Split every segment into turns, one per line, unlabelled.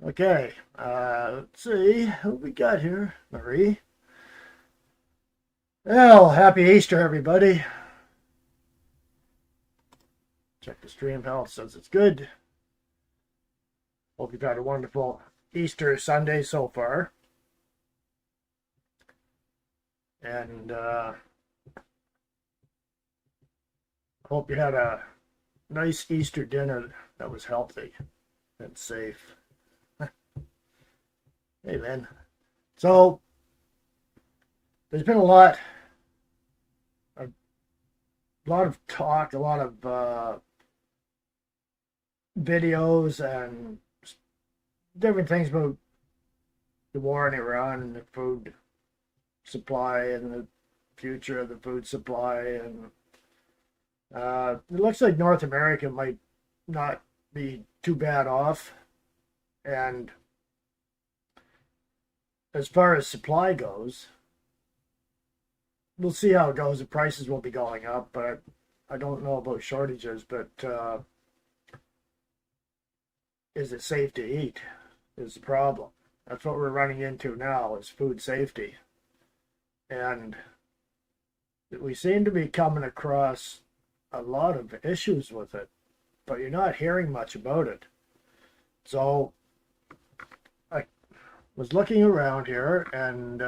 Okay, let's see who we got here. Marie. Well, happy Easter, everybody. Check the stream health, says it's good. Hope you've had a wonderful Easter Sunday so far. And hope you had a nice Easter dinner that was healthy and safe. Hey, man. So, there's been a lot of talk, a lot of videos and different things about the war in Iran and the food supply and the future of the food supply. And it looks like North America might not be too bad off. And as far as supply goes, we'll see how it goes. The prices will be going up, but I don't know about shortages. But is it safe to eat is the problem. That's what we're running into now, is food safety. And we seem to be coming across a lot of issues with it, but you're not hearing much about it. So I was looking around here and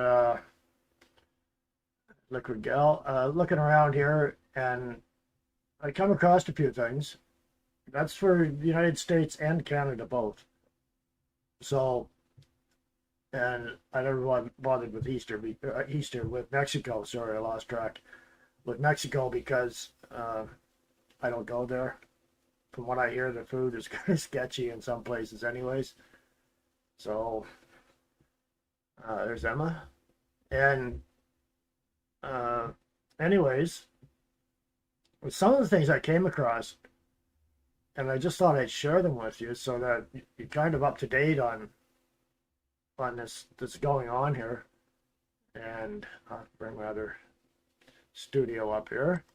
looking around here, and I come across a few things. That's for the United States and Canada both. So, and I never bothered with Easter with Mexico. Sorry, I lost track with Mexico because I don't go there. From what I hear, the food is kind of sketchy in some places, anyways. So, there's Emma, and anyways, with some of the things I came across, and I just thought I'd share them with you so that you're kind of up to date on this that's going on here. And I'll bring my other studio up here.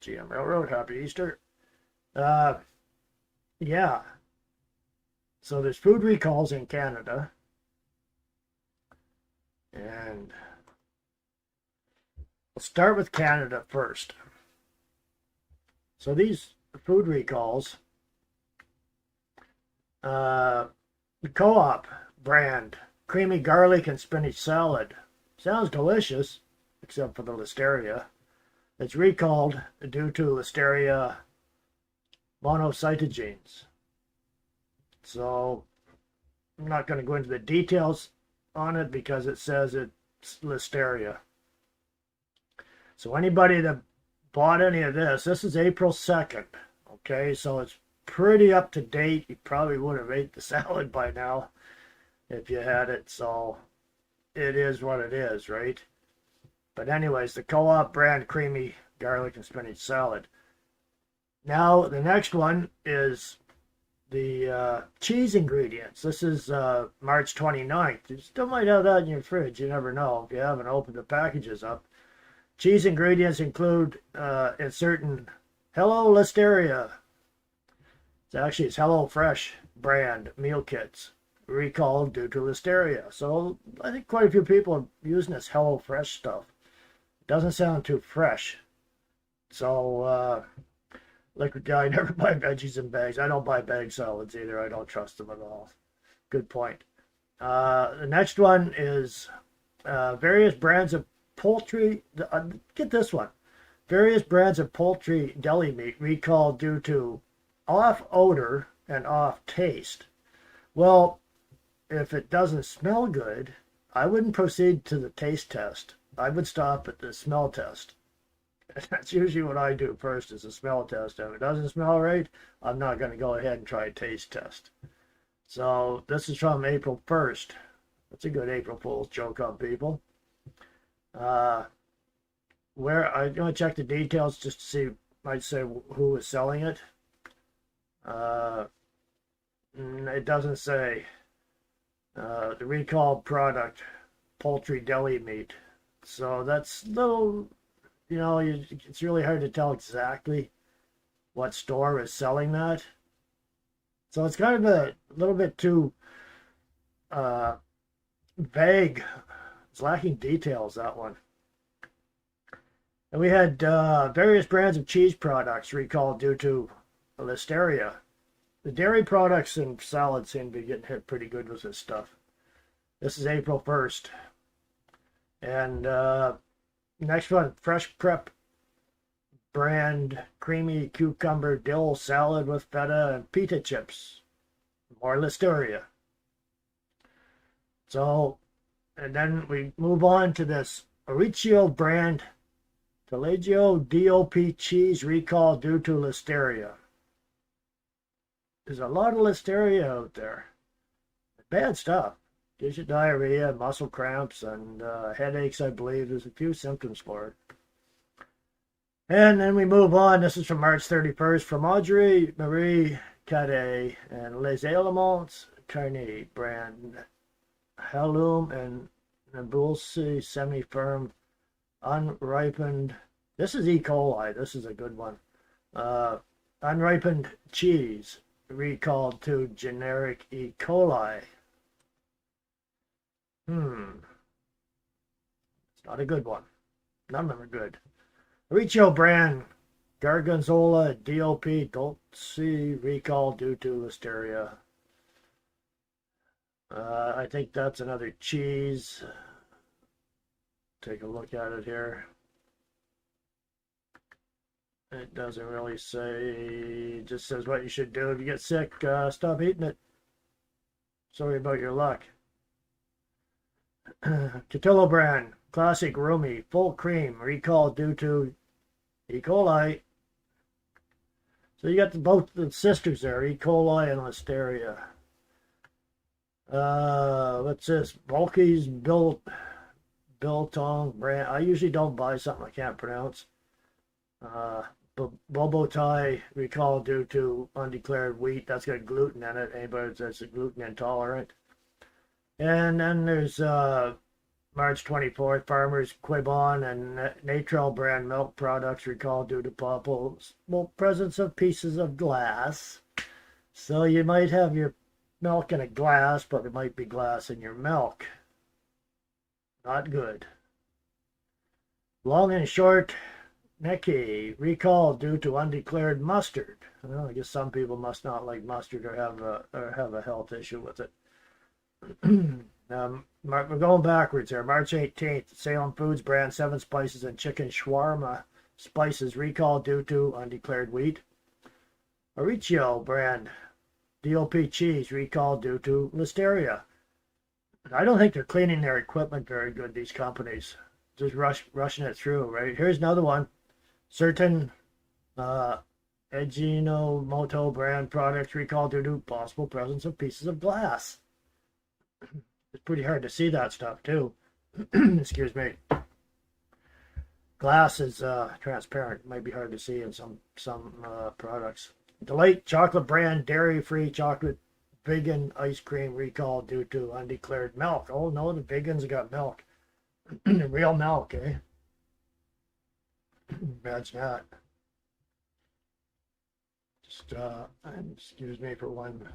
GM Railroad, happy Easter. Yeah. So there's food recalls in Canada. And we'll start with Canada first. So these food recalls, the Co-op brand creamy garlic and spinach salad sounds delicious, except for the listeria. It's recalled due to Listeria monocytogenes. So I'm not going to go into the details on it because it says it's Listeria. So anybody that bought any of this is April 2nd. Okay, so it's pretty up to date. You probably would have ate the salad by now if you had it. So it is what it is, right? But anyways, the Co-op brand creamy garlic and spinach salad. Now the next one is the cheese ingredients. This is March 29th. You still might have that in your fridge. You never know if you haven't opened the packages up. Cheese ingredients include in certain Hello Listeria. It's Hello Fresh brand meal kits recalled due to Listeria. So I think quite a few people are using this Hello Fresh stuff. It doesn't sound too fresh. So liquid guy, never buy veggies in bags. I don't buy bag salads either. I don't trust them at all. Good point. The next one is various brands of poultry. Get this one. Various brands of poultry deli meat recalled due to off odor and off taste. Well, if it doesn't smell good, I wouldn't proceed to the taste test. I would stop at the smell test. That's usually what I do first, is a smell test. If it doesn't smell right, I'm not going to go ahead and try a taste test. So this is from April 1st. That's a good April Fool's joke on people. Where I'm going to check the details just to see, might say who is selling it. It doesn't say. The recalled product, poultry deli meat. So that's little, it's really hard to tell exactly what store is selling that. So it's kind of a little bit too vague. It's lacking details, that one. And we had various brands of cheese products recalled due to listeria. The dairy products and salads seem to be getting hit pretty good with this stuff. This is April 1st. And next one, Fresh Prep brand creamy cucumber dill salad with feta and pita chips. More listeria. So, and then we move on to this Oricchio brand Taleggio DOP cheese recall due to listeria. There's a lot of listeria out there. Bad stuff. Gives you diarrhea, muscle cramps, and headaches, I believe. There's a few symptoms for it. And then we move on. This is from March 31st from Audrey Marie Cadet and Les Elements Carnet brand Halloum and Nabulsi semi-firm unripened. This is E. coli. This is a good one. Unripened cheese recalled to generic E. coli. It's not a good one. None of them are good. Oricchio brand Gorgonzola DOP Dolce recall due to listeria. I think that's another cheese. Take a look at it here. It doesn't really say, it just says what you should do if you get sick. Stop eating it. Sorry about your luck. Catillo brand classic Rumi full cream recall due to E. coli. So you got both the sisters there, E. coli and listeria. What's this? Bulky's Biltong brand. I usually don't buy something I can't pronounce. Bobo Thai recall due to undeclared wheat. That's got gluten in it. Anybody that's gluten intolerant. And then there's March 24th, Farmers Quibon and Natrel brand milk products recalled due to possible presence of pieces of glass. So you might have your milk in a glass, but it might be glass in your milk. Not good. Long and short, Neki recalled due to undeclared mustard. Well, I guess some people must not like mustard or have a health issue with it. We're going backwards here. March 18th, Salem Foods brand 7 spices and chicken shawarma spices recalled due to undeclared wheat. Oricchio brand DOP cheese recalled due to listeria. I don't think they're cleaning their equipment very good, these companies. Just rushing it through, right? Here's another one. Certain Ajinomoto brand products recalled due to possible presence of pieces of glass. It's pretty hard to see that stuff too. Excuse me. Glass is transparent. It might be hard to see in some products. Delight chocolate brand dairy-free chocolate vegan ice cream recall due to undeclared milk. Oh no, the vegans got milk. Real milk, eh? Imagine that. Just excuse me for 1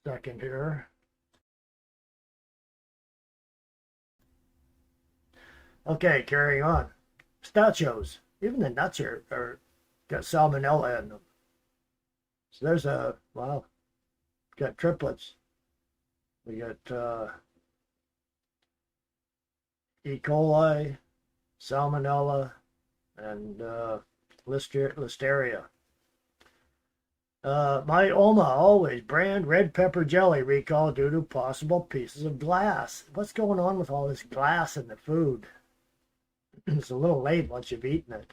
second here. Okay, carrying on. Pistachios. Even the nuts are got salmonella in them. So there's wow. Got triplets. We got E. coli, salmonella, and listeria. My Oma always brand red pepper jelly recall due to possible pieces of glass. What's going on with all this glass in the food? It's a little late once you've eaten it.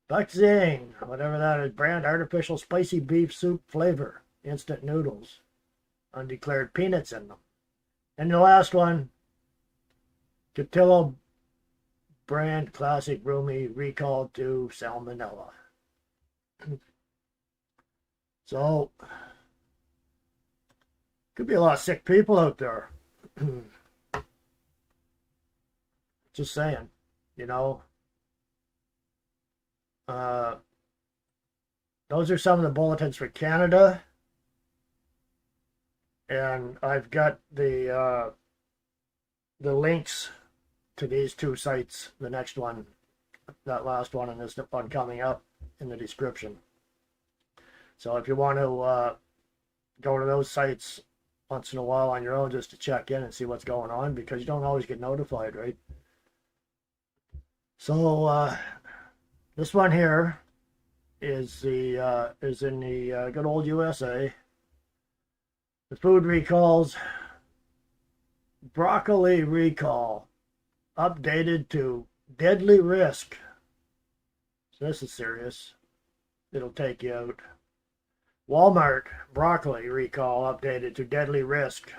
Buck Zing, whatever that is, brand artificial spicy beef soup flavor, instant noodles, undeclared peanuts in them. And the last one, Catillo brand classic Rumi recalled to salmonella. So, could be a lot of sick people out there. Just saying, you know. those are some of the bulletins for Canada. And I've got the links to these two sites, the next one, that last one, and this one coming up in the description. So if you want to go to those sites once in a while on your own just to check in and see what's going on, because you don't always get notified, right? So this one here is in the good old USA. The food recalls, broccoli recall, updated to deadly risk. So this is serious. It'll take you out. Walmart broccoli recall updated to deadly risk.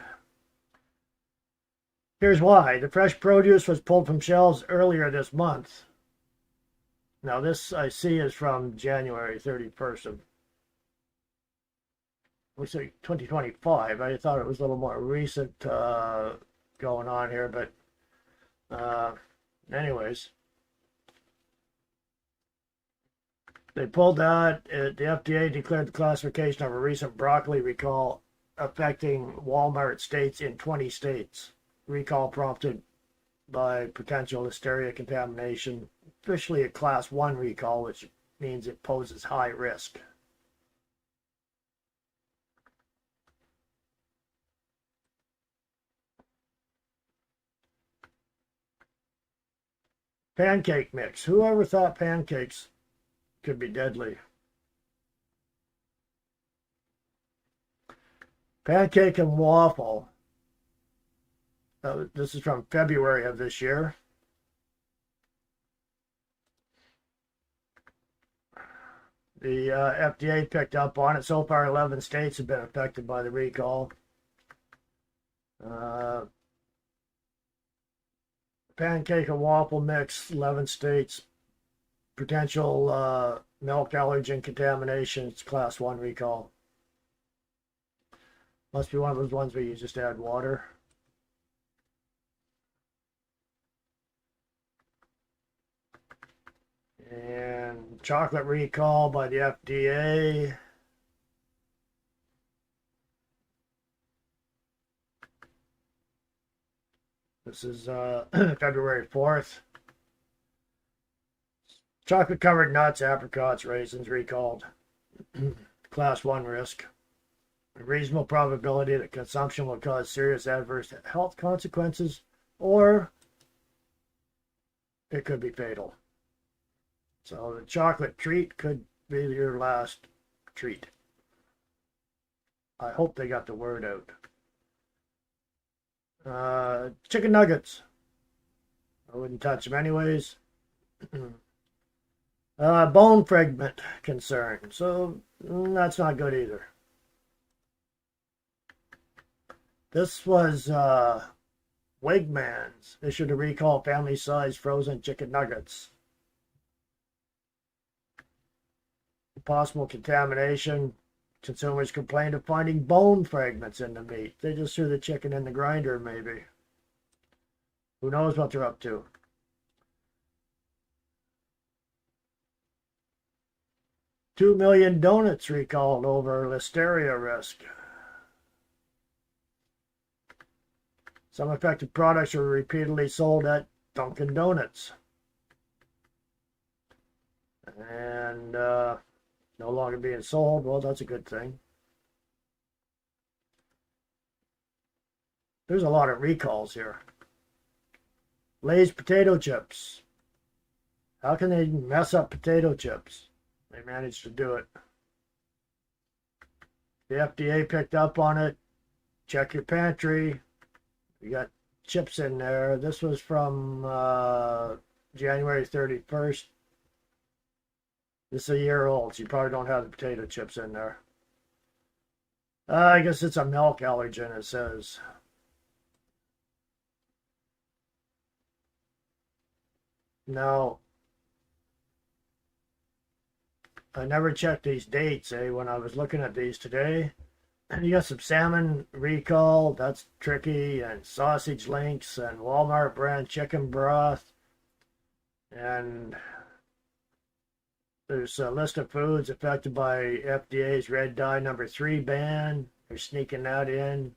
Here's why. The fresh produce was pulled from shelves earlier this month. Now this I see is from January 31st of, we say 2025. I thought it was a little more recent going on here, but anyways. They pulled that. The FDA declared the classification of a recent broccoli recall affecting Walmart states in 20 states. Recall prompted by potential listeria contamination. Officially a class 1 recall, which means it poses high risk. Pancake mix. Whoever thought pancakes could be deadly? Pancake and waffle. This is from February of this year. The FDA picked up on it. So far, 11 states have been affected by the recall. Pancake and waffle mix, 11 states. Potential milk allergen contamination. It's class 1 recall. Must be one of those ones where you just add water. And chocolate recall by the FDA. This is February 4th. Chocolate covered nuts, apricots, raisins recalled. Class 1 risk. A reasonable probability that consumption will cause serious adverse health consequences, or it could be fatal. So the chocolate treat could be your last treat. I hope they got the word out. Chicken nuggets. I wouldn't touch them anyways. Bone fragment concern. So that's not good either. This was Wegmans issued a recall family-size frozen chicken nuggets. Possible contamination. Consumers complained of finding bone fragments in the meat. They just threw the chicken in the grinder, maybe. Who knows what they're up to? $2 million donuts recalled over listeria risk. Some affected products were repeatedly sold at Dunkin' Donuts. And no longer being sold. Well, that's a good thing. There's a lot of recalls here. Lay's potato chips. How can they mess up potato chips? They managed to do it. The FDA picked up on it. Check your pantry. You got chips in there. This was from January 31st. This is a year old, so you probably don't have the potato chips in there. I guess it's a milk allergen, it says. No. I never checked these dates, when I was looking at these today. You got some salmon recall, that's tricky, and sausage links, and Walmart brand chicken broth, and There's a list of foods affected by FDA's red dye number 3 ban. They're sneaking that in.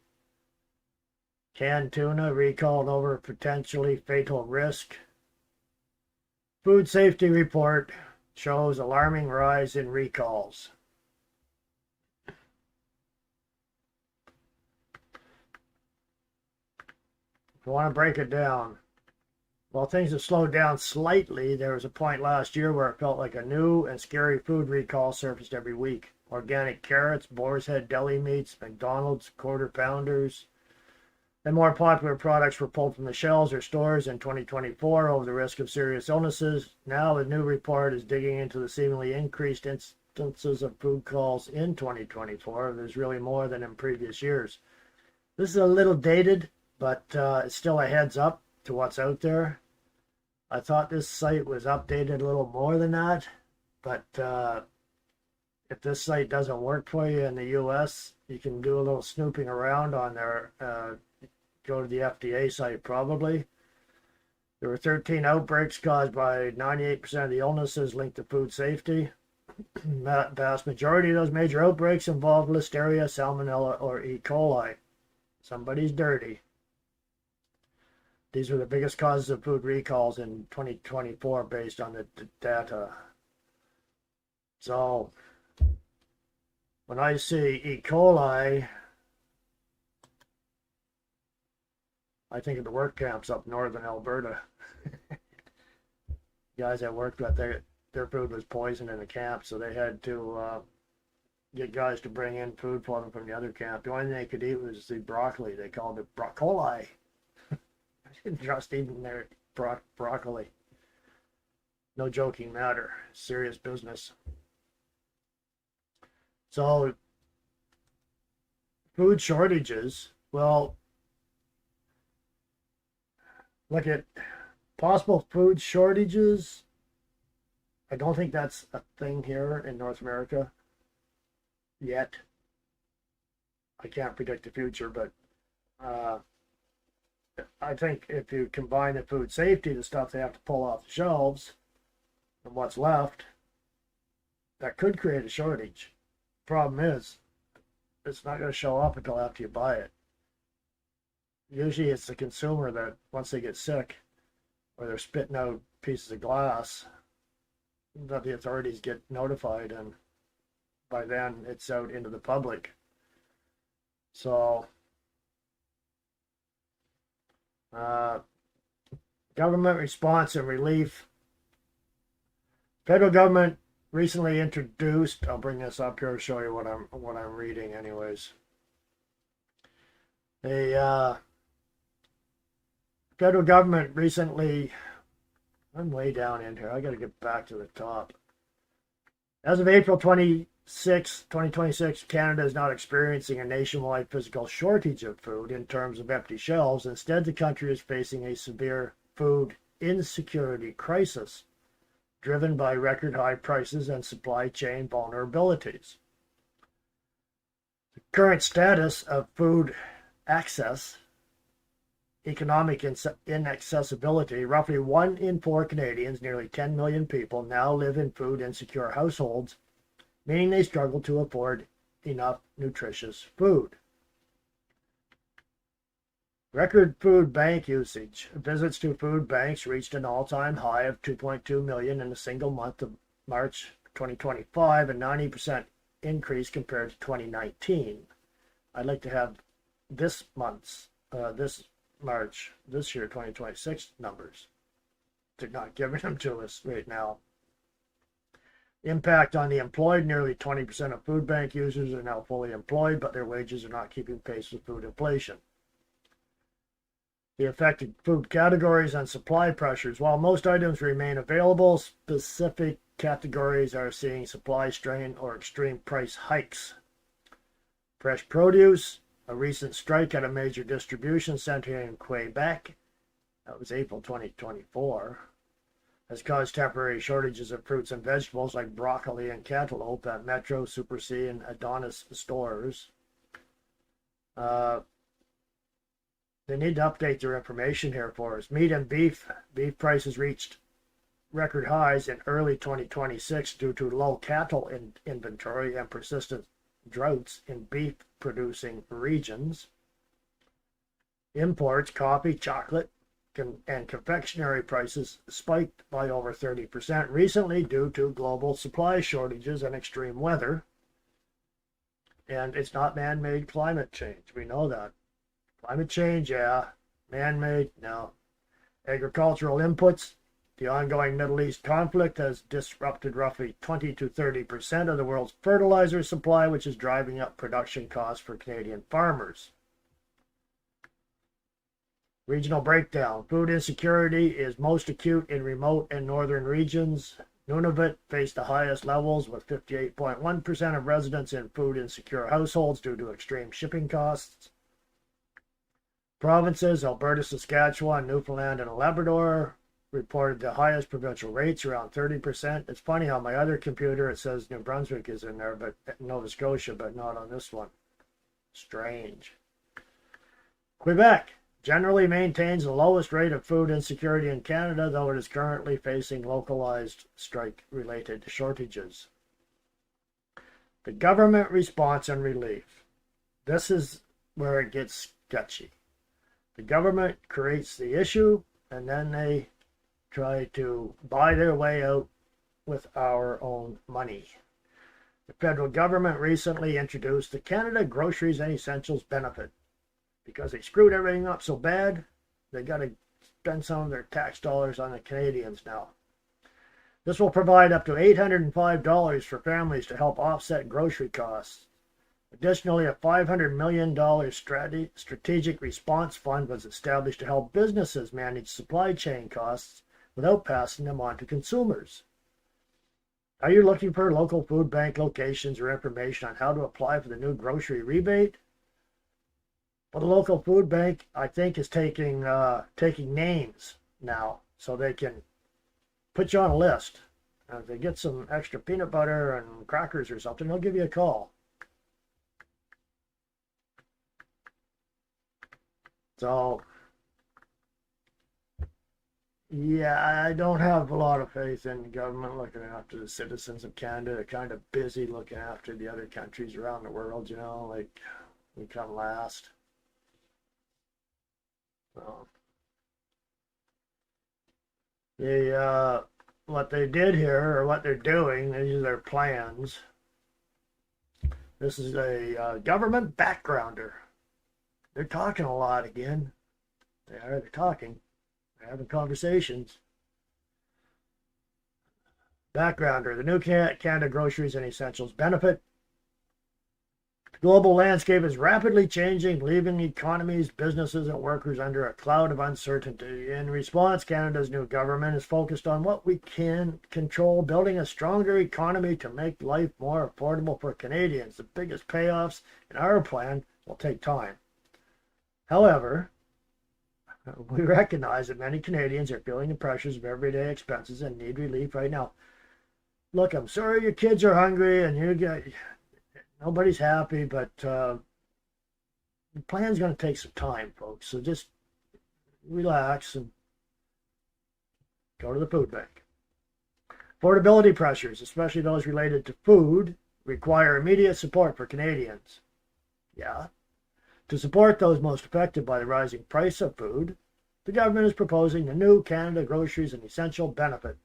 Canned tuna recalled over potentially fatal risk. Food safety report shows alarming rise in recalls. If you want to break it down, while things have slowed down slightly, there was a point last year where it felt like a new and scary food recall surfaced every week. Organic carrots, boar's head deli meats, McDonald's quarter pounders, and more popular products were pulled from the shelves or stores in 2024 over the risk of serious illnesses. Now, a new report is digging into the seemingly increased instances of food calls in 2024. There's really more than in previous years. This is a little dated, but it's still a heads up to what's out there. I thought this site was updated a little more than that, but if this site doesn't work for you in the US, you can do a little snooping around on their go to the FDA site probably. There were 13 outbreaks caused by 98% of the illnesses linked to food safety. Vast majority of those major outbreaks involved Listeria, Salmonella, or E. coli. Somebody's dirty. These were the biggest causes of food recalls in 2024 based on the data. So, when I see E. coli, I think of the work camps up northern Alberta. Guys I worked with, their food was poisoned in the camp, so they had to get guys to bring in food for them from the other camp. The only thing they could eat was the broccoli. They called it broccoli. I didn't trust eating their broccoli. No joking matter. Serious business. So, food shortages. Well, look at possible food shortages. I don't think that's a thing here in North America yet. I can't predict the future, but I think if you combine the food safety, the stuff they have to pull off the shelves, and what's left, that could create a shortage. Problem is, it's not going to show up until after you buy it. Usually it's the consumer that once they get sick or they're spitting out pieces of glass, that the authorities get notified, and by then it's out into the public. So government response and relief. Federal government recently introduced, I'll bring this up here to show you what I'm reading anyways. The federal government recently, I'm way down in here, I got to get back to the top. As of April 26, 2026, Canada is not experiencing a nationwide physical shortage of food in terms of empty shelves. Instead, the country is facing a severe food insecurity crisis driven by record high prices and supply chain vulnerabilities. The current status of food access, economic inaccessibility. Roughly 1 in 4 Canadians, nearly 10 million people, now live in food insecure households, meaning they struggle to afford enough nutritious food. Record food bank usage. Visits to food banks reached an all-time high of 2.2 million in a single month of March 2025, a 90% increase compared to 2019. I'd like to have this month's, this March, this year, 2026 numbers. They're not giving them to us right now. Impact on the employed. Nearly 20% of food bank users are now fully employed, but their wages are not keeping pace with food inflation. The affected food categories and supply pressures. While most items remain available, specific categories are seeing supply strain or extreme price hikes. Fresh produce. A recent strike at a major distribution center in Quebec, that was April 2024, has caused temporary shortages of fruits and vegetables like broccoli and cantaloupe at Metro, Super C, and Adonis stores. They need to update their information here for us. Meat and beef. Beef prices reached record highs in early 2026 due to low cattle inventory and persistent droughts in beef-producing regions. Imports, coffee, chocolate, and confectionery prices spiked by over 30% recently due to global supply shortages and extreme weather. And it's not man-made climate change. We know that. Climate change, yeah. Man-made, no. Agricultural inputs. The ongoing Middle East conflict has disrupted roughly 20 to 30% of the world's fertilizer supply, which is driving up production costs for Canadian farmers. Regional breakdown. Food insecurity is most acute in remote and northern regions. Nunavut faced the highest levels with 58.1% of residents in food insecure households due to extreme shipping costs. Provinces, Alberta, Saskatchewan, Newfoundland, and Labrador reported the highest provincial rates, around 30%. It's funny how my other computer, it says New Brunswick is in there, but Nova Scotia, but not on this one. Strange. Quebec generally maintains the lowest rate of food insecurity in Canada, though it is currently facing localized strike-related shortages. The government response and relief. This is where it gets sketchy. The government creates the issue, and then they try to buy their way out with our own money. The federal government recently introduced the Canada Groceries and Essentials Benefit. Because they screwed everything up so bad, they got to spend some of their tax dollars on the Canadians now. This will provide up to $805 for families to help offset grocery costs. Additionally, a $500 million strategic response fund was established to help businesses manage supply chain costs without passing them on to consumers. Are you looking for local food bank locations or information on how to apply for the new grocery rebate? Well, the local food bank, I think, is taking names now, so they can put you on a list. And if they get some extra peanut butter and crackers or something, they'll give you a call. So, yeah, I don't have a lot of faith in the government looking after the citizens of Canada. They're kind of busy looking after the other countries around the world, you know, like we come last. So, what they did here, or what they're doing, these are their plans. This is a government backgrounder. They're talking a lot again. They're talking. They're having conversations. Backgrounder, the new Canada Groceries and Essentials Benefit. The global landscape is rapidly changing, leaving economies, businesses, and workers under a cloud of uncertainty. In response, Canada's new government is focused on what we can control, building a stronger economy to make life more affordable for Canadians. The biggest payoffs in our plan will take time. However, we recognize that many Canadians are feeling the pressures of everyday expenses and need relief right now. Look, I'm sorry your kids are hungry and nobody's happy, but the plan's going to take some time, folks. So just relax and go to the food bank. Affordability pressures, especially those related to food, require immediate support for Canadians. Yeah. To support those most affected by the rising price of food, the government is proposing the new Canada Groceries and Essential Benefit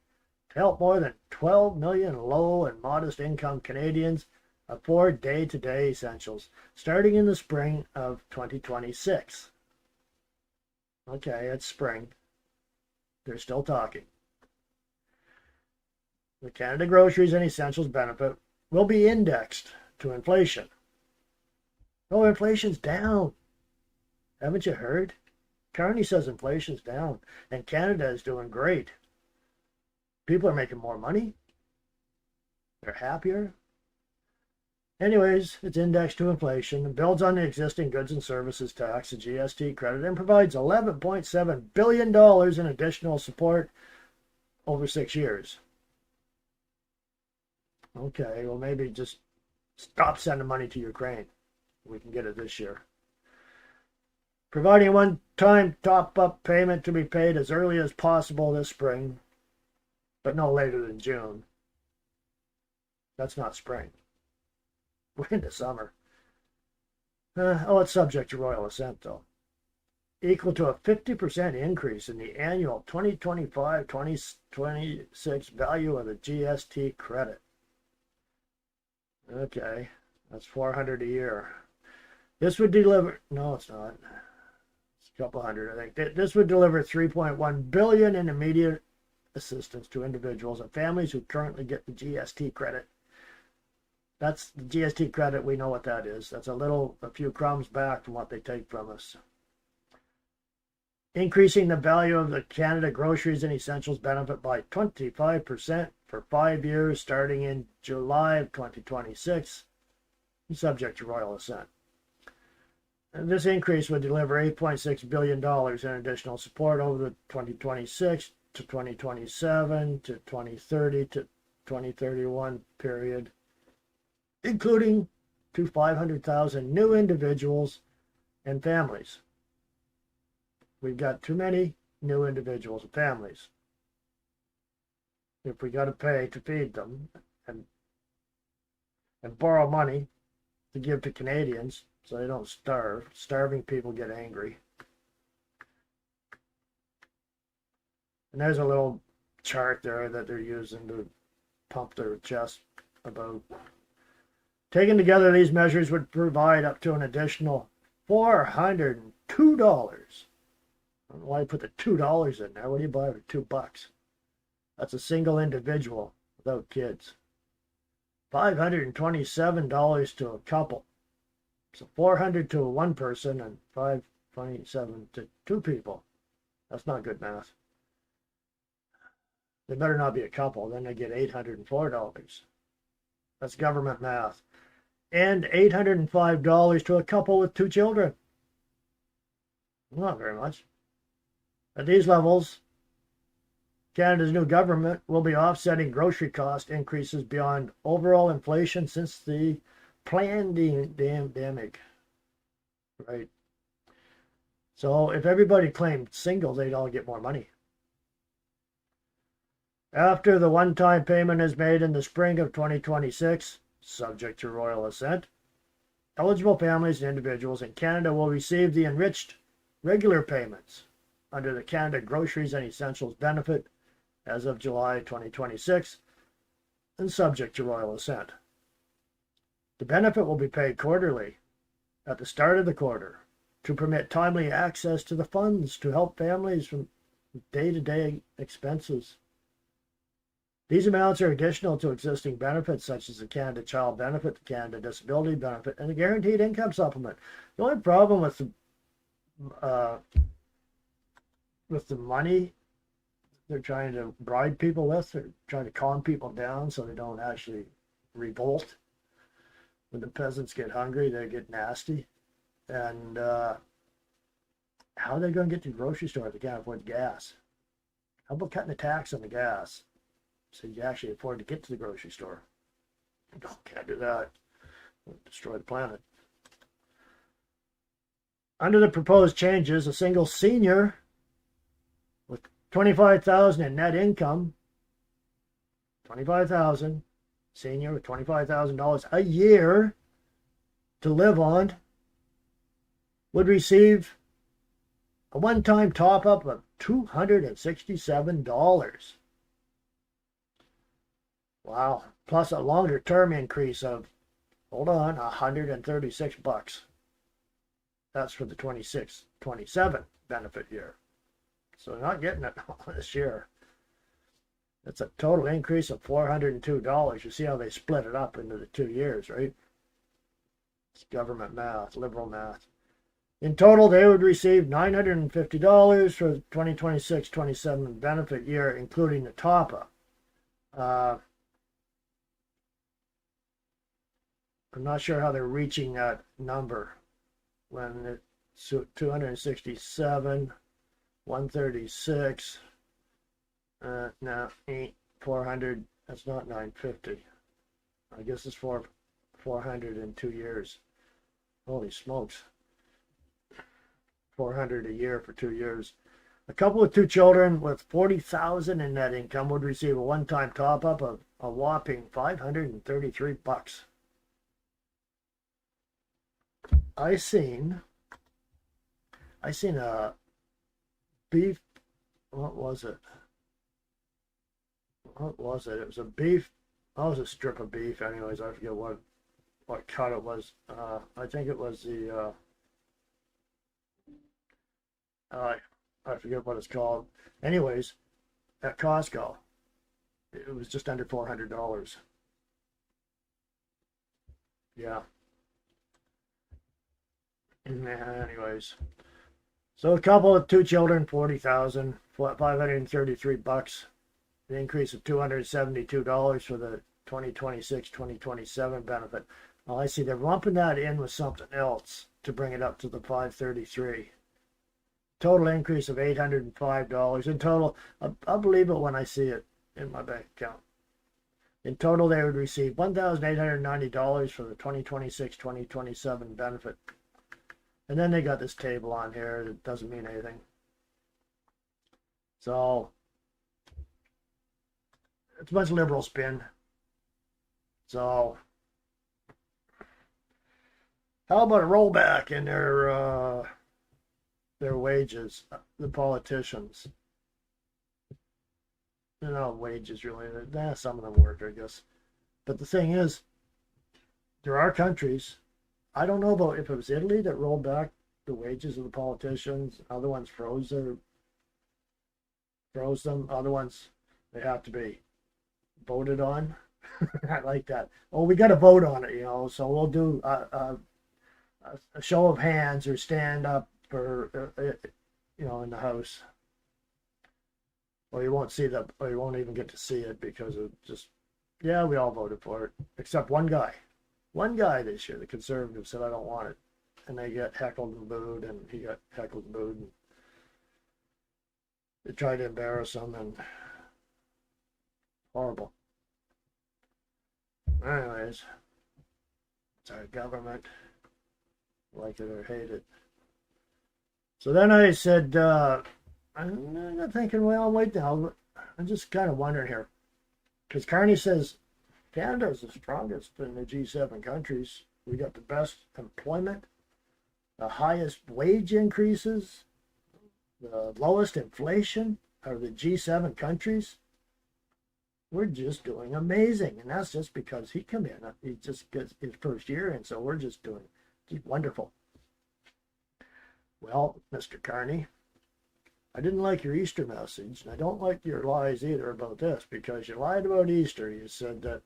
to help more than 12 million low and modest income Canadians afford day-to-day essentials, starting in the spring of 2026. Okay, it's spring. They're still talking. The Canada Groceries and Essentials Benefit will be indexed to inflation. Oh, inflation's down. Haven't you heard? Carney says inflation's down, and Canada is doing great. People are making more money. They're happier. Anyways, it's indexed to inflation and builds on the existing goods and services tax, the GST credit, and provides $11.7 billion in additional support over 6 years. Okay, well, maybe just stop sending money to Ukraine. We can get it this year. Providing a one-time top-up payment to be paid as early as possible this spring. but no later than June. That's not spring. We're into summer. It's subject to royal assent, though. Equal to a 50% increase in the annual 2025-2026 value of the GST credit. Okay, that's $400 a year. This would deliver, no, it's not. It's a couple hundred, I think. This would deliver $3.1 billion in immediate assistance to individuals and families who currently get the GST credit. That's the GST credit. We know what that is. That's a few crumbs back from what they take from us. Increasing the value of the Canada Groceries and Essentials benefit by 25% for 5 years starting in July of 2026, subject to royal assent. And this increase would deliver $8.6 billion in additional support over the 2026 to 2027 to 2030 to 2031 period, including to 500,000 new individuals and families. We've got too many new individuals and families. If we got to pay to feed them and borrow money to give to Canadians so they don't starve, starving people get angry. And there's a little chart there that they're using to pump their chest about. Taken together, these measures would provide up to an additional $402. I don't know why I put the $2 in there. What do you buy for $2? That's a single individual without kids. $527 to a couple. So $400 to one person and $527 to two people. That's not good math. They better not be a couple. Then they get $804. That's government math. And $805 to a couple with 2 children. Not very much. At these levels, Canada's new government will be offsetting grocery cost increases beyond overall inflation since the pandemic. Right. So if everybody claimed singles, they'd all get more money. After the one-time payment is made in the spring of 2026, subject to royal assent, eligible families and individuals in Canada will receive the enriched regular payments under the Canada Groceries and Essentials benefit as of July 2026 and subject to royal assent. The benefit will be paid quarterly at the start of the quarter to permit timely access to the funds to help families from day-to-day expenses. These amounts are additional to existing benefits such as the Canada Child Benefit, the Canada Disability Benefit, and the Guaranteed Income Supplement. The only problem with the money they're trying to bribe people with, they're trying to calm people down so they don't actually revolt. When the peasants get hungry, they get nasty. And how are they going to get to the grocery store if they can't afford gas? How about cutting the tax on the gas so you actually afford to get to the grocery store? No, can't do that. It'll destroy the planet. Under the proposed changes, a single senior with $25,000 in net income, $25,000, senior with $25,000 a year to live on, would receive a one-time top-up of $267. Wow. Plus a longer-term increase of, hold on, $136. That's for the 26-27 benefit year. So they're not getting it this year. That's a total increase of $402. You see how they split it up into the 2 years, right? It's government math, liberal math. In total, they would receive $950 for the 2026-27 benefit year, including the top-up. I'm not sure how they're reaching that number when it's 267, 136. No, 400. That's not 950. I guess it's 400 in 2 years. Holy smokes. 400 a year for 2 years. A couple with 2 children with 40,000 in net income would receive a one-time top-up of a whopping $533. I seen a beef. What was it? What was it? It was a beef. Oh, it was a strip of beef. Anyways, I forget what cut it was. I think it was the. I forget what it's called. Anyways, at Costco, it was just under $400. Yeah. Anyways, so a couple with 2 children, 40,000, $533, an increase of $272 for the 2026-2027 benefit. Well, I see they're lumping that in with something else to bring it up to the 533. Total increase of $805 in total. I'll believe it when I see it in my bank account. In total, they would receive $1,890 for the 2026-2027 benefit. And then they got this table on here that doesn't mean anything. So it's a bunch of liberal spin. So how about a rollback in their wages, the politicians? Wages really. Some of them work, I guess. But the thing is, there are countries. I don't know about if it was Italy that rolled back the wages of the politicians. Other ones froze them. Other ones, they have to be voted on. I like that. Oh, we got to vote on it, So we'll do a show of hands or stand up for, in the House. Well, you won't see that, or you won't even get to see it because of just, yeah, we all voted for it, except one guy. One guy this year, the Conservatives, said, I don't want it. And they got heckled and booed, and he got heckled and booed. And they tried to embarrass him, and horrible. Anyways, it's our government, like it or hate it. So then I said, I'm thinking, well, wait now. I'm just kind of wondering here. Because Carney says Canada is the strongest in the G7 countries. We got the best employment, the highest wage increases, the lowest inflation of the G7 countries. We're just doing amazing. And that's just because he come in. He just gets his first year, and so we're just doing wonderful. Well, Mr. Carney, I didn't like your Easter message, and I don't like your lies either about this, because you lied about Easter. You said that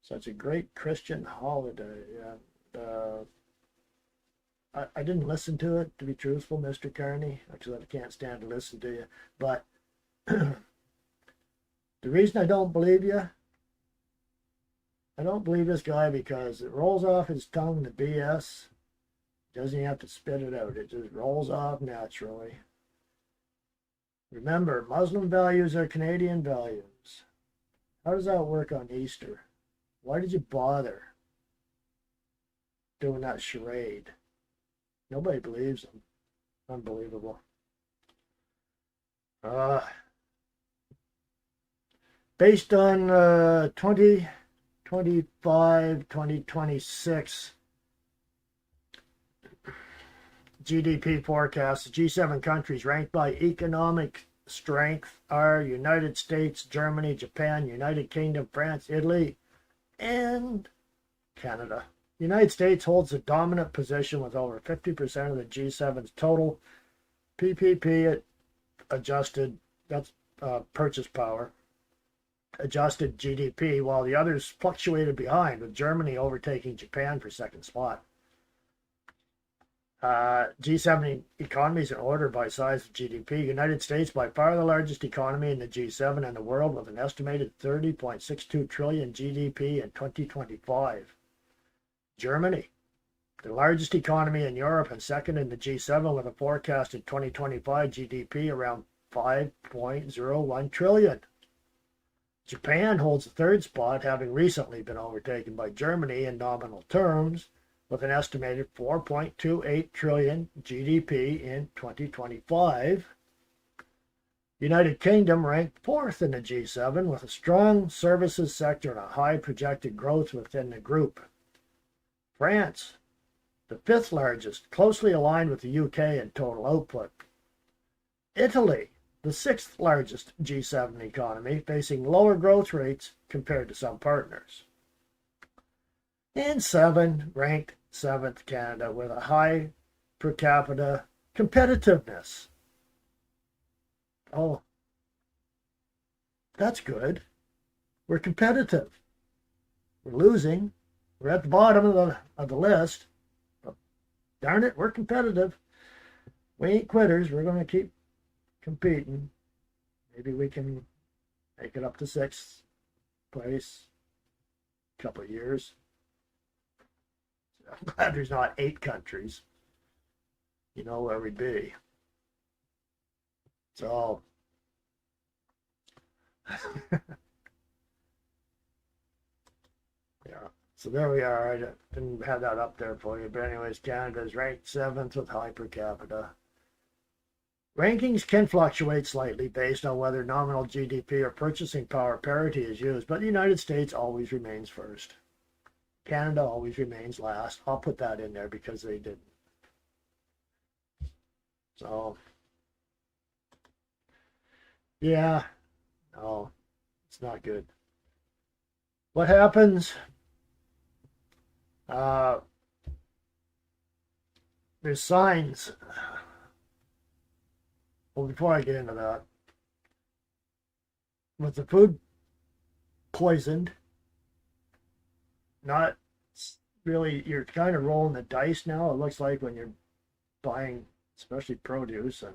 such a great Christian holiday. And I didn't listen to it, to be truthful, Mr. Carney. Actually, I can't stand to listen to you. But the reason I don't believe you, I don't believe this guy because it rolls off his tongue, the BS. Doesn't even have to spit it out. It just rolls off naturally. Remember, Muslim values are Canadian values. How does that work on Easter? Why did you bother doing that charade? Nobody believes him. Unbelievable. Based on 2025, 2026 GDP forecast, the G7 countries ranked by economic strength are United States, Germany, Japan, United Kingdom, France, Italy, and Canada. The United States holds a dominant position with over 50% of the G7's total PPP adjusted, that's purchase power, adjusted GDP, while the others fluctuated behind, with Germany overtaking Japan for second spot. G7 economies in order by size of GDP. United States, by far the largest economy in the G7 and the world, with an estimated 30.62 trillion GDP in 2025. Germany, the largest economy in Europe and second in the G7, with a forecasted 2025 GDP around 5.01 trillion. Japan holds the third spot, having recently been overtaken by Germany in nominal terms, with an estimated 4.28 trillion GDP in 2025. United Kingdom ranked fourth in the G7 with a strong services sector and a high projected growth within the group. France, the fifth largest, closely aligned with the UK in total output. Italy, the sixth largest G7 economy, facing lower growth rates compared to some partners. And ranked seventh, Canada, with a high per capita competitiveness. Oh, that's good. We're competitive. We're losing. We're at the bottom of the list. But darn it, we're competitive. We ain't quitters. We're going to keep competing. Maybe we can make it up to sixth place in a couple of years. I'm glad there's not 8 countries. You know where we'd be. So, yeah. So there we are. I didn't have that up there for you. But anyways, Canada is ranked 7th with high per capita. Rankings can fluctuate slightly based on whether nominal GDP or purchasing power parity is used, but the United States always remains first. Canada always remains last. I'll put that in there because they didn't. So, yeah, no, it's not good. What happens? There's signs. Well, before I get into that, with the food poisoned, not really, you're kind of rolling the dice now. It looks like when you're buying, especially produce and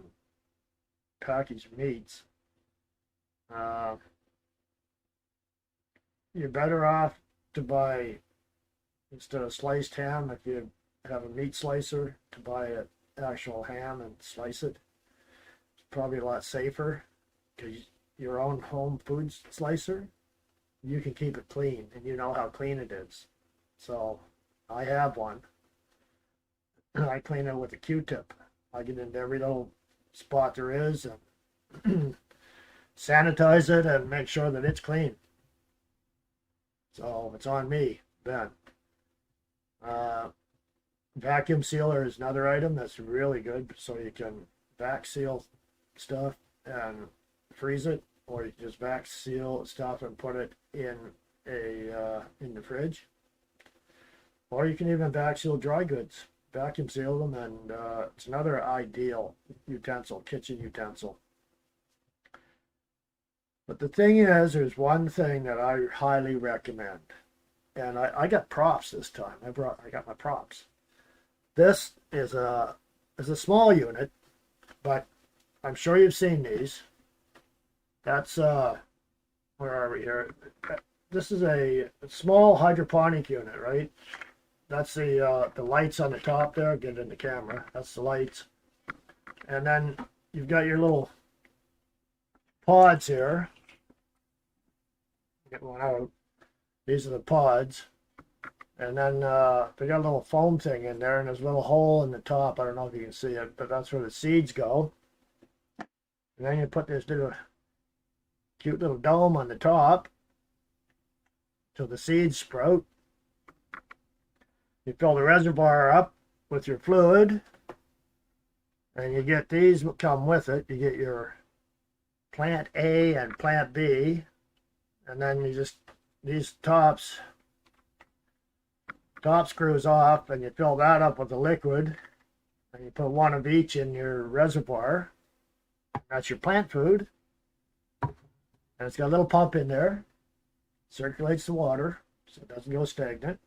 packaged meats, you're better off to buy, instead of sliced ham, if you have a meat slicer, to buy an actual ham and slice it. It's probably a lot safer because your own home food slicer, you can keep it clean and you know how clean it is. So I have one. I clean it with a Q-tip. I get into every little spot there is and sanitize it and make sure that it's clean. So it's on me, Ben. Vacuum sealer is another item that's really good, so you can vac seal stuff and freeze it, or you can just vac seal stuff and put it in in the fridge, or you can even vac seal dry goods, vacuum seal them, and it's another ideal utensil, kitchen utensil. But the thing is, there's one thing that I highly recommend, and I got props this time. I got my props. This is a small unit, but I'm sure you've seen these. That's where are we here? This is a small hydroponic unit, right? That's the lights on the top there. Get it in the camera. That's the lights, and then you've got your little pods here. Get one out. These are the pods. And then they got a little foam thing in there, and there's a little hole in the top. I don't know if you can see it, but that's where the seeds go. And then you put this little cute little dome on the top till the seeds sprout. You fill the reservoir up with your fluid, and you get these come with it. You get your plant A and plant B, and then you just, these top screws off, and you fill that up with the liquid, and you put one of each in your reservoir. That's your plant food, and it's got a little pump in there, circulates the water so it doesn't go stagnant.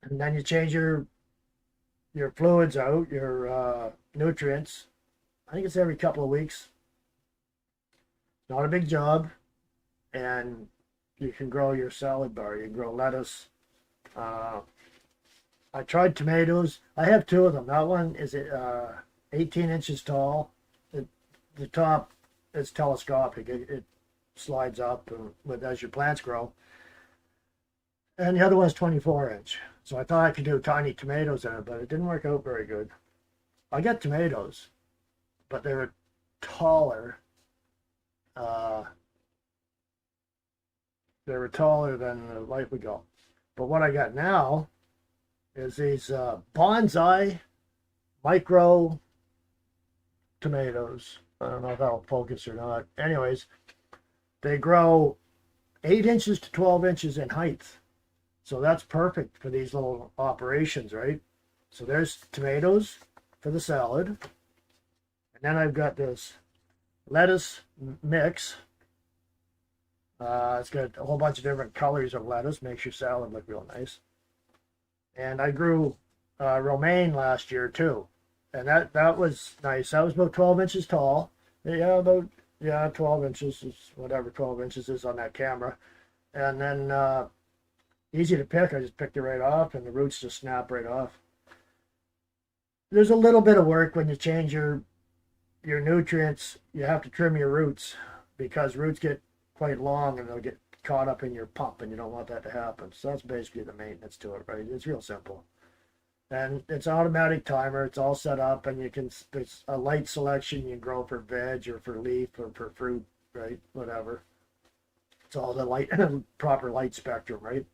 And then you change your fluids out, your nutrients. I think it's every couple of weeks. Not a big job, and you can grow your salad bar. You can grow lettuce. I tried tomatoes. I have 2 of them. That one is 18 inches tall. The top is telescopic. It slides up as your plants grow. And the other one's 24 inch. So I thought I could do tiny tomatoes in it, but it didn't work out very good. I got tomatoes, but they were taller. Uh, they were taller than the light would go. But what I got now is these bonsai micro tomatoes. I don't know if that'll focus or not. Anyways, they grow 8 inches to 12 inches in height. So that's perfect for these little operations, right? So there's tomatoes for the salad. And then I've got this lettuce mix. It's got a whole bunch of different colors of lettuce, makes your salad look real nice. And I grew romaine last year too. And that was nice. That was about 12 inches tall. Yeah, 12 inches is whatever 12 inches is on that camera. And then easy to pick. I just picked it right off, and the roots just snap right off. There's a little bit of work when you change your nutrients. You have to trim your roots because roots get quite long and they'll get caught up in your pump, and you don't want that to happen. So that's basically the maintenance to it, right? It's real simple. And it's an automatic timer. It's all set up, and there's a light selection. You can grow for veg or for leaf or for fruit, right? Whatever. It's all the light, proper light spectrum, right?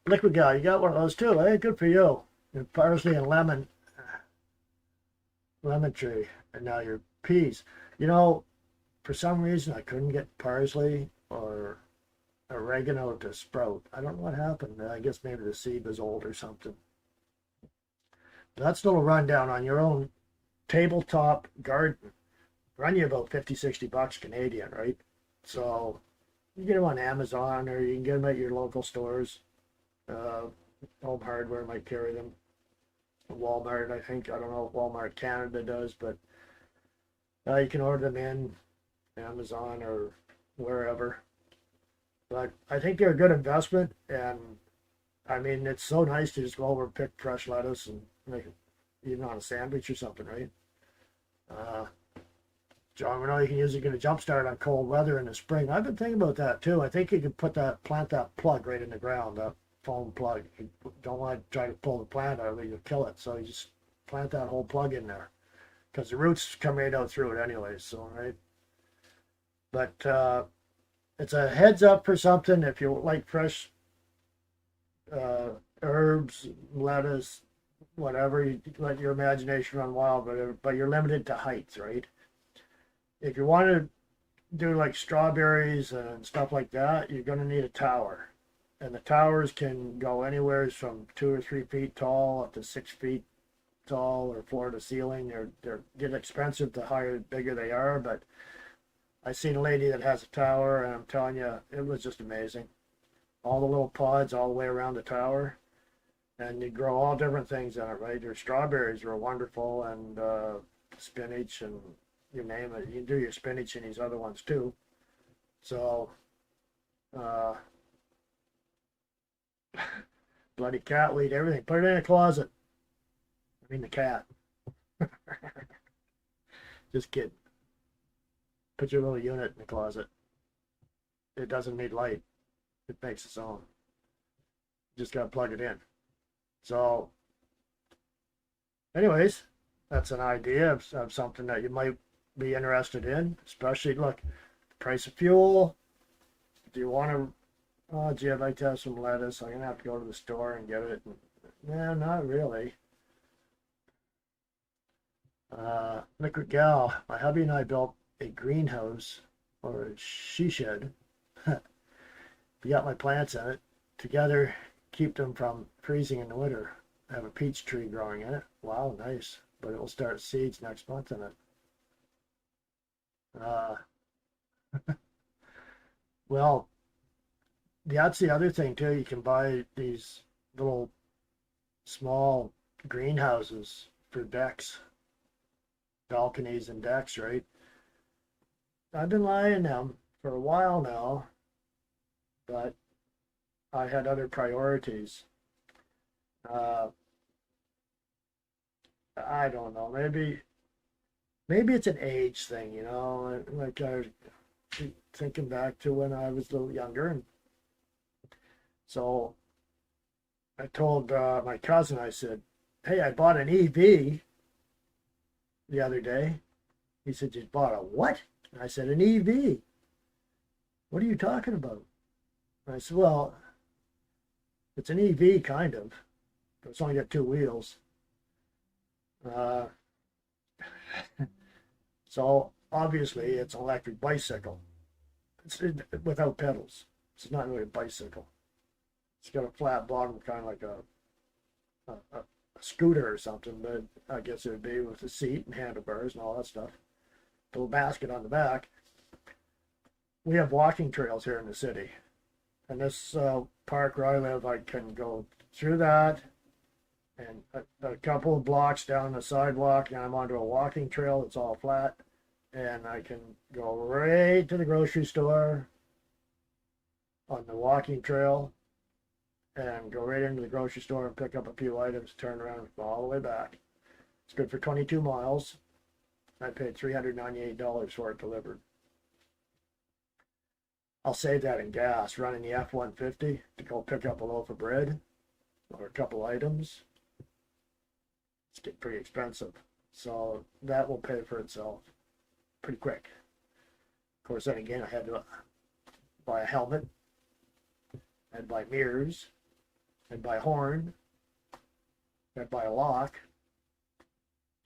Liquid Gal, you got one of those too, eh? Good for you. Your parsley and lemon tree, and now your peas. You know, for some reason I couldn't get parsley or oregano to sprout. I don't know what happened. I guess maybe the seed was old or something. That's a little rundown on your own tabletop garden. Run you about 50-60 bucks Canadian, right? So you get them on Amazon, or you can get them at your local stores. Home Hardware might carry them. Walmart, I think. I don't know if Walmart Canada does, but you can order them in Amazon or wherever. But I think they're a good investment, and I mean, it's so nice to just go over and pick fresh lettuce and make it even on a sandwich or something, right? John, we know you can use it in a jump start on cold weather in the spring. I've been thinking about that too. I think you could plant that plug right in the ground, that foam plug. You don't want to try to pull the plant out, or you'll kill it. So you just plant that whole plug in there, because the roots come right out through it anyway. So right, but it's a heads up for something if you like fresh herbs, lettuce, whatever. You let your imagination run wild, but you're limited to heights, right? If you want to do like strawberries and stuff like that, you're going to need a tower. And the towers can go anywhere from 2 or 3 feet tall up to 6 feet tall, or floor to ceiling. They're get expensive the bigger they are, but I seen a lady that has a tower, and I'm telling you, it was just amazing. All the little pods all the way around the tower, and you grow all different things in it, right? Your strawberries were wonderful, and spinach, and you name it. You can do your spinach in these other ones too. So, bloody catweed, everything. Put it in a closet. I mean the cat. Just kidding. Put your little unit in the closet. It doesn't need light. It makes its own. You just gotta plug it in. So, anyways, that's an idea of something that you might be interested in, especially look, price of fuel. Do you want to? Oh, gee, I'd like to have some lettuce. I'm gonna have to go to the store and get it. No, not really. Liquid Gal, my hubby and I built a greenhouse, or a she shed. We got my plants in it. Together, keep them from freezing in the winter. I have a peach tree growing in it. Wow, nice. But it will start seeds next month in it. Well, that's the other thing too. You can buy these little small greenhouses for decks, balconies and decks, right? I've been buying them for a while now, but I had other priorities. Uh, I don't know. Maybe it's an age thing, you know. Like I keep thinking back to when I was a little younger, and so I told my cousin, I said, hey, I bought an EV the other day. He said, you bought a what? And I said, an EV. What are you talking about? And I said, well, it's an EV kind of, but it's only got two wheels. Uh, so obviously it's an electric bicycle. It's without pedals. It's not really a bicycle. It's got a flat bottom, kind of like a scooter or something, but I guess it would be with a seat and handlebars and all that stuff. Little basket on the back. We have walking trails here in the city. And this park where I live, I can go through that and a couple of blocks down the sidewalk, and I'm onto a walking trail. It's all flat. And I can go right to the grocery store on the walking trail and go right into the grocery store and pick up a few items, turn around and go all the way back. It's good for 22 miles. I paid $398 for it delivered. I'll save that in gas, running the F-150 to go pick up a loaf of bread or a couple items. It's getting pretty expensive. So that will pay for itself pretty quick. Of course, then again, I had to buy a helmet, and buy mirrors, and buy a horn, and buy a lock.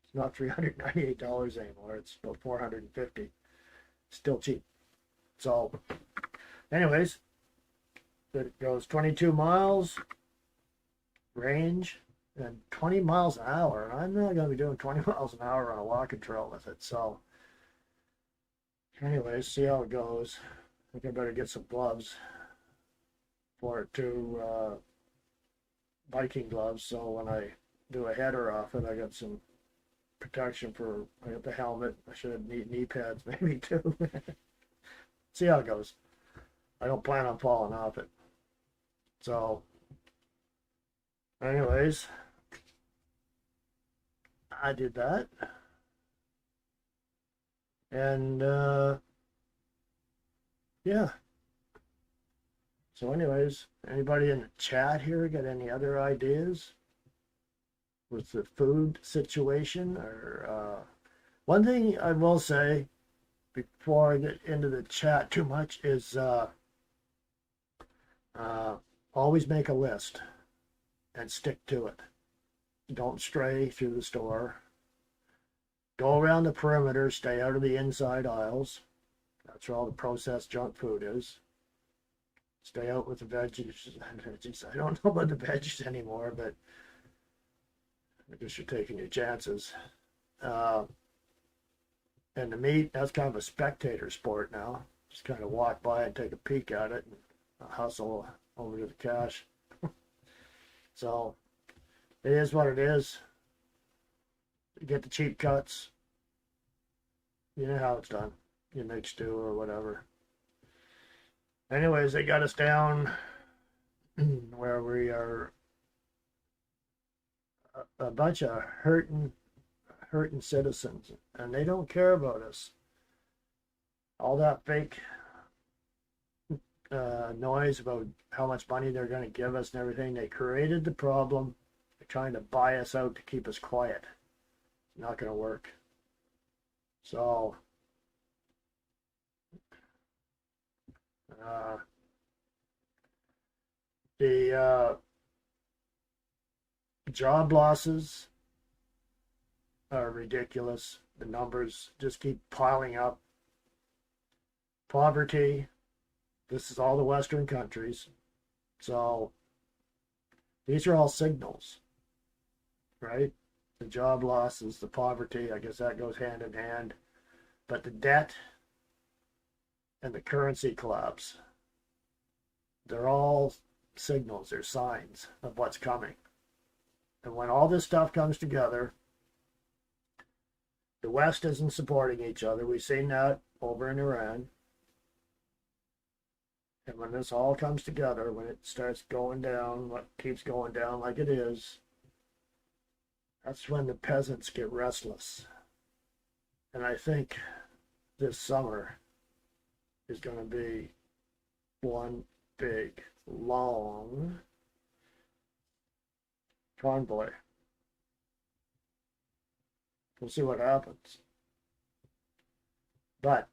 It's not $398 anymore. It's about $450. Still cheap. So, anyways, it goes 22 miles range and 20 miles an hour. And I'm not going to be doing 20 miles an hour on a walking trail with it. So, anyways, see how it goes. I think I better get some gloves for it too, biking gloves. So when I do a header off it, I got some protection for, I got the helmet. I should have knee pads maybe too. See how it goes. I don't plan on falling off it. So, anyways, I did that. And, yeah. So anyways, anybody in the chat here got any other ideas with the food situation? Or one thing I will say before I get into the chat too much is always make a list and stick to it. Don't stray through the store. Go around the perimeter, stay out of the inside aisles. That's where all the processed junk food is. Stay out with the veggies. I don't know about the veggies anymore, but I guess you're taking your chances. And the meat, that's kind of a spectator sport now. Just kind of walk by and take a peek at it and hustle over to the cash. So it is what it is. You get the cheap cuts. You know how it's done. You make stew or whatever. Anyways, they got us down where we are a bunch of hurting citizens, and they don't care about us. All that fake noise about how much money they're going to give us and everything, they created the problem. They're trying to buy us out to keep us quiet. It's not going to work. So the job losses are ridiculous. The numbers just keep piling up. Poverty, this is all the Western countries. So these are all signals, right? The job losses, the poverty, I guess that goes hand in hand. But the debt and the currency collapse, they're all signals, they're signs of what's coming. And when all this stuff comes together, the West isn't supporting each other. We've seen that over in Iran. And when this all comes together, when it starts going down, what keeps going down like it is, that's when the peasants get restless. And I think this summer is going to be one big, long convoy. We'll see what happens. But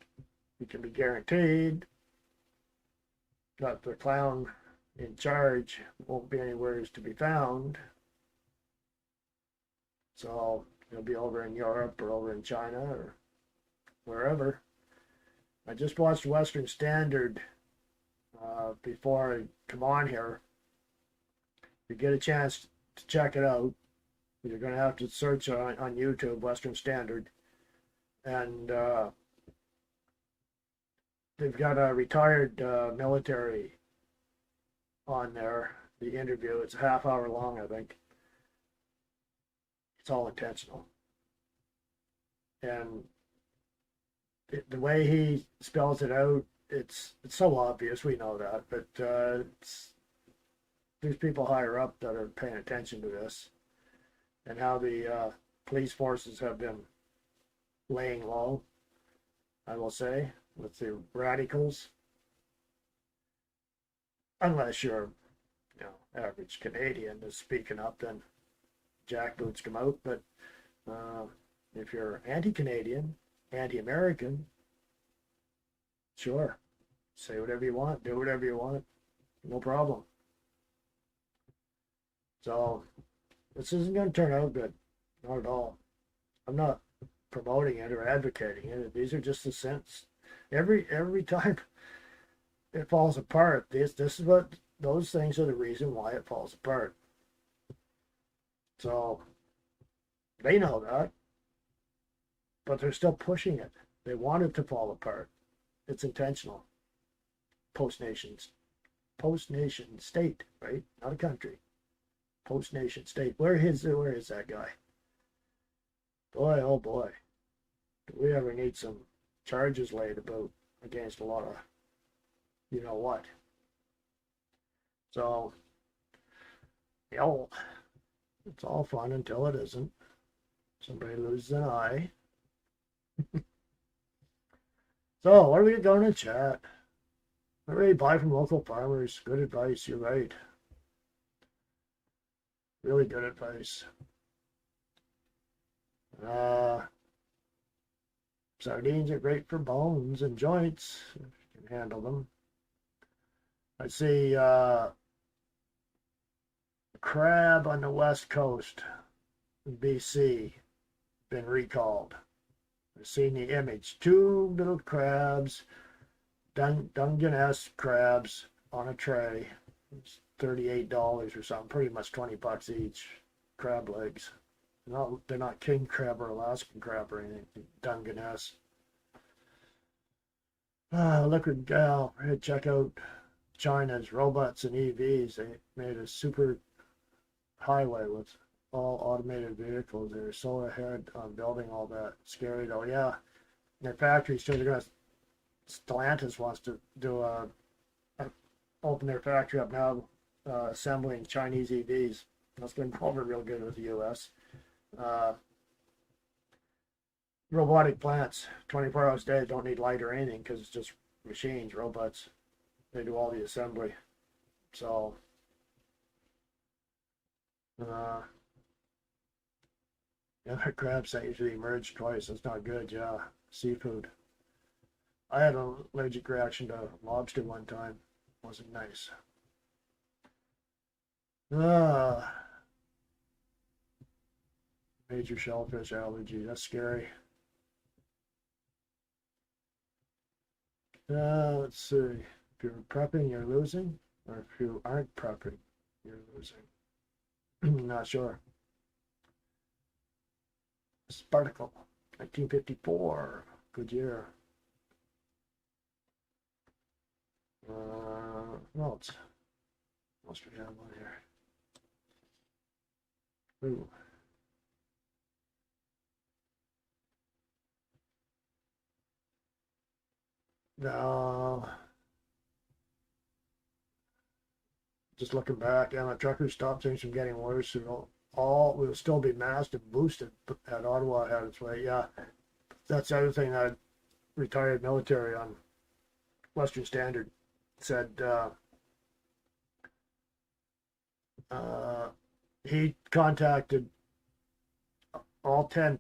you can be guaranteed that the clown in charge won't be anywhere to be found. So he'll be over in Europe or over in China or wherever. I just watched Western Standard before I come on here. If you get a chance to check it out, you're going to have to search on YouTube Western Standard. And they've got a retired military on there. The interview, it's a half hour long, I think. It's all intentional. And the way he spells it out, it's so obvious, we know that, but there's people higher up that are paying attention to this and how the police forces have been laying low, I will say, with the radicals. Unless you're, average Canadian is speaking up, then jackboots come out. But if you're anti-Canadian, anti-American, sure, say whatever you want, do whatever you want, no problem. So this isn't going to turn out good, not at all. I'm not promoting it or advocating it. These are just the sense. Every time it falls apart, this is what, those things are the reason why it falls apart. So they know that, but they're still pushing it. They want it to fall apart. It's intentional. Post-nation state, right? Not a country. Post-nation state. Where is that guy? Boy, oh boy. Do we ever need some charges laid about against a lot of you know what. So, it's all fun until it isn't. Somebody loses an eye. So, what are we going to chat? Already buy from local farmers. Good advice, you're right. Really good advice. Sardines are great for bones and joints, if you can handle them. I see crab on the west coast in BC been recalled. I've seen the image. 2 little crabs, Dungeness crabs on a tray. It's $38 or something, pretty much $20 each. Crab legs. They're not king crab or Alaskan crab or anything. Dungeness. Liquid gal. Check out China's robots and EVs. They made a super highway with all automated vehicles. They're so ahead on building all that. Scary though. Yeah, their factories too. They're gonna. Stellantis wants to do open their factory up now, assembling Chinese EVs. That's going to go over real good with the U.S. Robotic plants, 24 hours a day, don't need light or anything because it's just machines, robots. They do all the assembly. So, yeah, that crab set usually emerged twice. That's not good, yeah. Seafood. I had an allergic reaction to lobster one time. Wasn't nice. Major shellfish allergy. That's scary. Let's see. If you're prepping, you're losing. Or if you aren't prepping, you're losing. Not sure. Spartacle. 1954. Good year. What else? What else we have on here? Ooh. No. Just looking back, and the truckers stopped things from getting worse. Will still be masked and boosted at Ottawa had its way. Yeah, that's the other thing that retired military on Western Standard said. he contacted all 10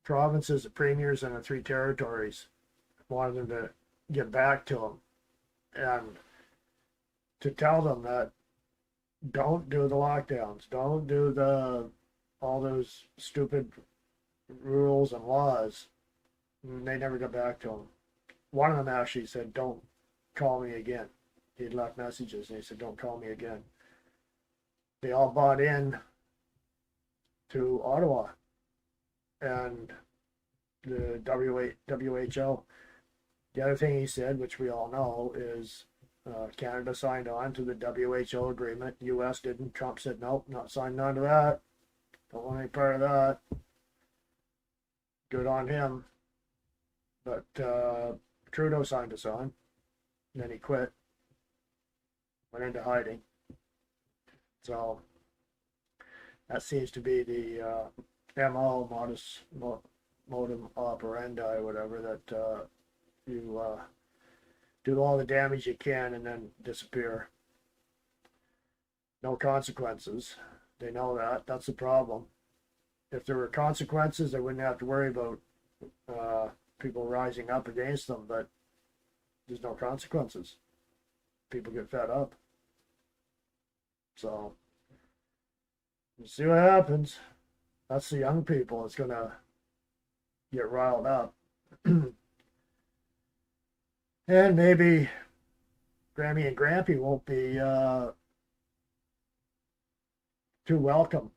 provinces, the premiers, and the 3 territories, wanted them to get back to him and to tell them that don't do the lockdowns, don't do all those stupid rules and laws. And they never got back to him. One of them actually said, "Don't call me again." He'd left messages and he said, "Don't call me again." They all bought in to Ottawa and the WHO. The other thing he said, which we all know, is Canada signed on to the WHO agreement. U.S. didn't. Trump said, "Nope, not signed on to that. Don't want any part of that." Good on him. But Trudeau signed us on. And then he quit. Went into hiding. So that seems to be the MO, modus operandi, whatever, that you do all the damage you can and then disappear. No consequences. They know that. That's the problem. If there were consequences, they wouldn't have to worry about people rising up against them, but there's no consequences. People get fed up. So, we'll see what happens. That's the young people that's going to get riled up. And maybe Grammy and Grampy won't be too welcome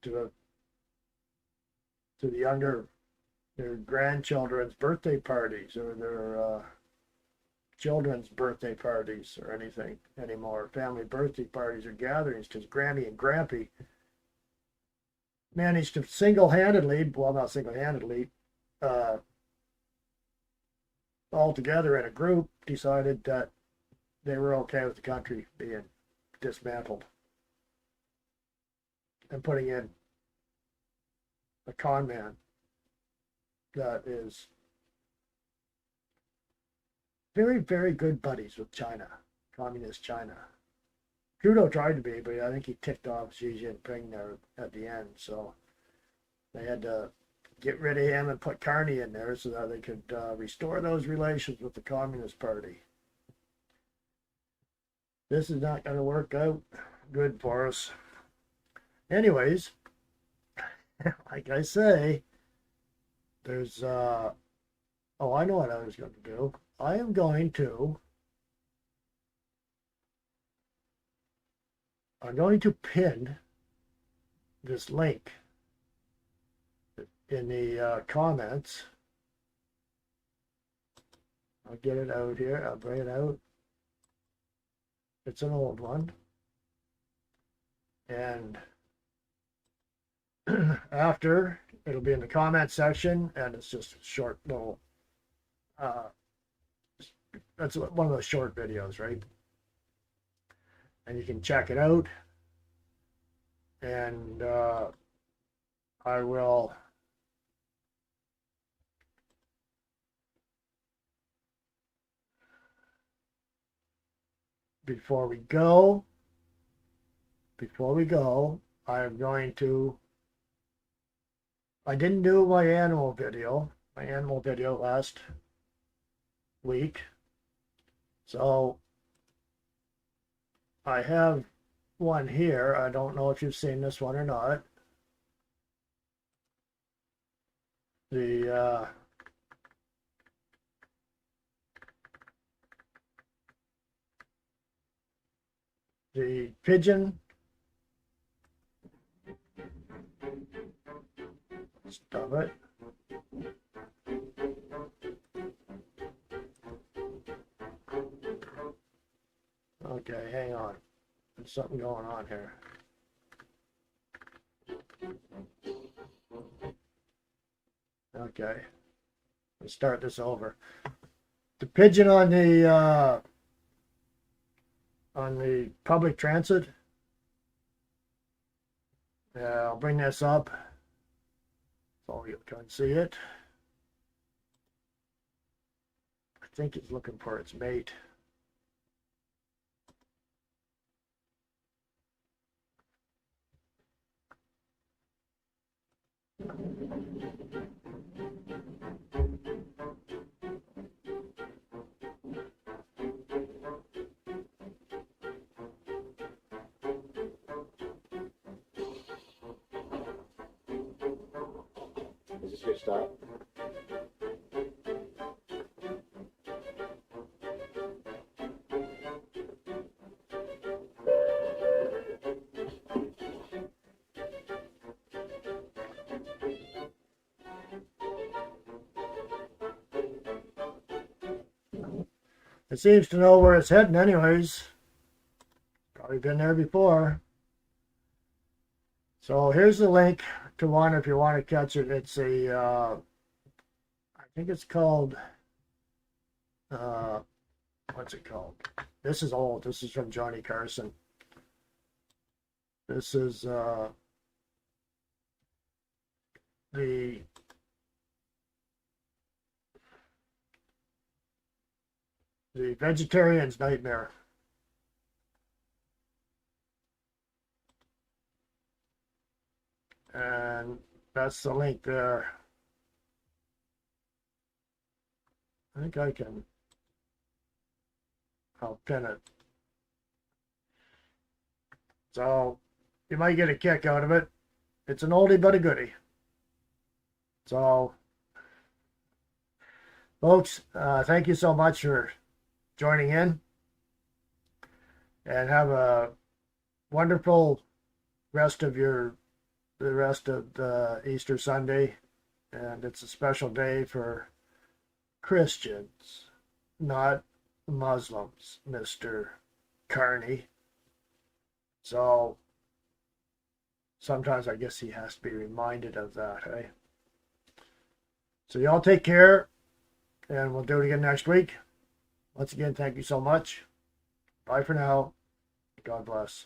to the younger, their grandchildren's birthday parties or their children's birthday parties or anything anymore, family birthday parties or gatherings, because Grammy and Grampy managed to single-handedly, well, not single-handedly, all together in a group, decided that they were okay with the country being dismantled and putting in a con man that is very, very good buddies with China, communist China. Trudeau tried to be, but I think he ticked off Xi Jinping there at the end, so they had to get rid of him and put Carney in there so that they could restore those relations with the Communist Party. This is not going to work out good for us. Anyways, like I say, there's, oh, I know what I was going to do. I am going to, I'm going to pin this link in the comments. I'll get it out here. I'll bring it out. It's an old one. And after, it'll be in the comment section, and it's just a short little, that's one of those short videos, right? And you can check it out. And I will before we go, I am going to, I didn't do my animal video last week. So I have one here. I don't know if you've seen this one or not. The pigeon. Stop it. Okay, hang on. There's something going on here. Okay. Let's start this over. The pigeon on the public transit. I'll bring this up so you can see it. I think it's looking for its mate.
stop.
It seems to know where it's heading anyways. Probably been there before. So here's the link to one if you want to catch it. It's I think it's called, what's it called? This is old. This is from Johnny Carson. This is the Vegetarian's Nightmare. And that's the link there. I think I'll pin it. So you might get a kick out of it. It's an oldie but a goodie. So folks, thank you so much for joining in, and have a wonderful rest of the Easter Sunday. And it's a special day for Christians, not Muslims, Mr. Carney. So sometimes I guess he has to be reminded of that, eh? So y'all take care, and we'll do it again next week. Once again, thank you so much. Bye for now. God bless.